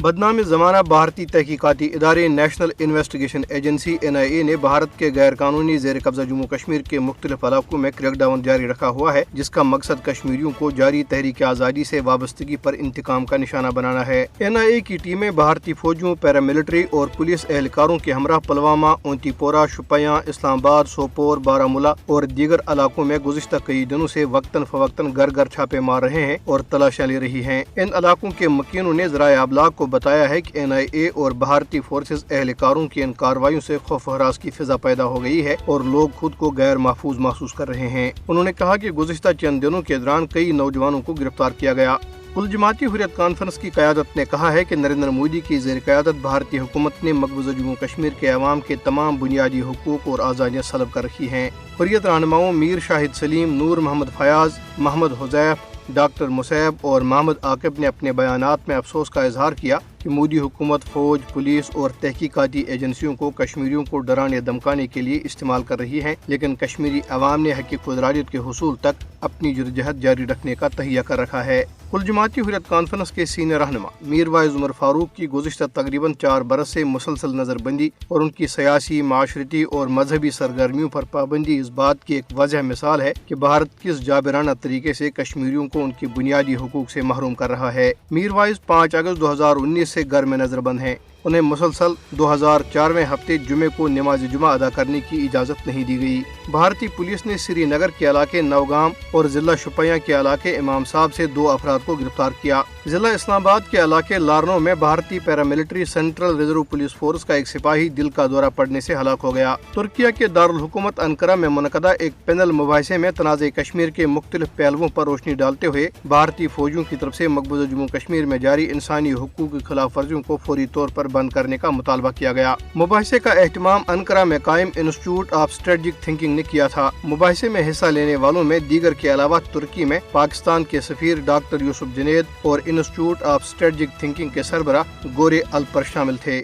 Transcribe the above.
بدنام زمانہ بھارتی تحقیقاتی ادارے نیشنل انویسٹیگیشن ایجنسی NIA نے بھارت کے غیر قانونی زیر قبضہ جموں کشمیر کے مختلف علاقوں میں کریک ڈاؤن جاری رکھا ہوا ہے، جس کا مقصد کشمیریوں کو جاری تحریک آزادی سے وابستگی پر انتقام کا نشانہ بنانا ہے۔ NIA کی ٹیمیں بھارتی فوجیوں، پیراملٹری اور پولیس اہلکاروں کے ہمراہ پلوامہ، اونتی پورہ، شوپیاں، اسلام آباد، سوپور، بارامولہ اور دیگر علاقوں میں گزشتہ کئی دنوں سے وقتاً فوقتاً گھر گھر چھاپے مار رہے ہیں اور تلاشیاں لے رہی ہیں۔ ان علاقوں کے مکینوں نے ذرائع ابلاغ کو بتایا ہے کہ NIA اور بھارتی فورسز اہلکاروں کی ان کارروائیوں سے خوف و ہراس کی فضا پیدا ہو گئی ہے اور لوگ خود کو غیر محفوظ محسوس کر رہے ہیں۔ انہوں نے کہا کہ گزشتہ چند دنوں کے دوران کئی نوجوانوں کو گرفتار کیا گیا۔ کل جماعتی حریت کانفرنس کی قیادت نے کہا ہے کہ نریندر مودی کی زیر قیادت بھارتی حکومت نے مقبوضہ جموں کشمیر کے عوام کے تمام بنیادی حقوق اور آزادیاں سلب کر رکھی ہیں۔ حریت رہنماؤں میر شاہد سلیم، نور محمد فیاض، محمد حذیف، ڈاکٹر مصعب اور محمد عاقب نے اپنے بیانات میں افسوس کا اظہار کیا کہ مودی حکومت فوج، پولیس اور تحقیقاتی ایجنسیوں کو کشمیریوں کو ڈرانے دھمکانے کے لیے استعمال کر رہی ہے، لیکن کشمیری عوام نے حق خودارادیت کے حصول تک اپنی جدوجہد جاری رکھنے کا تہیہ کر رکھا ہے۔ کل جماعتی حریت کانفرنس کے سینئر رہنما میر وائز عمر فاروق کی گزشتہ تقریباً 4 برس سے مسلسل نظر بندی اور ان کی سیاسی، معاشرتی اور مذہبی سرگرمیوں پر پابندی اس بات کی ایک واضح مثال ہے کہ بھارت کس جابرانہ طریقے سے کشمیریوں کو ان کی بنیادی حقوق سے محروم کر رہا ہے۔ میر وائز 5 اگست 2019 سے گھر میں نظر بند ہیں۔ انہیں مسلسل 2004ویں ہفتے جمعے کو نماز جمعہ ادا کرنے کی اجازت نہیں دی گئی۔ بھارتی پولیس نے سری نگر کے علاقے نوگام اور ضلع شوپیاں کے علاقے امام صاحب سے 2 افراد کو گرفتار کیا۔ ضلع اسلام آباد کے علاقے لارنو میں بھارتی paramilitary central reserve police force کا ایک سپاہی دل کا دورہ پڑنے سے ہلاک ہو گیا۔ ترکیہ کے دارالحکومت انقرہ میں منعقدہ ایک پینل مباحثے میں تنازع کشمیر کے مختلف پہلوؤں پر روشنی ڈالتے ہوئے بھارتی فوجیوں کی طرف سے مقبوضہ جموں کشمیر میں جاری انسانی حقوق کی خلاف ورزیوں کو فوری طور پر بند کرنے کا مطالبہ کیا گیا۔ مباحثے کا اہتمام انقرہ میں قائم انسٹیٹیوٹ آف اسٹریٹجک تھنکنگ نے کیا تھا۔ مباحثے میں حصہ لینے والوں میں دیگر کے علاوہ ترکی میں پاکستان کے سفیر ڈاکٹر یوسف جنید اور انسٹیٹیوٹ آف اسٹریٹجک تھنکنگ کے سربراہ گورے الپر شامل تھے۔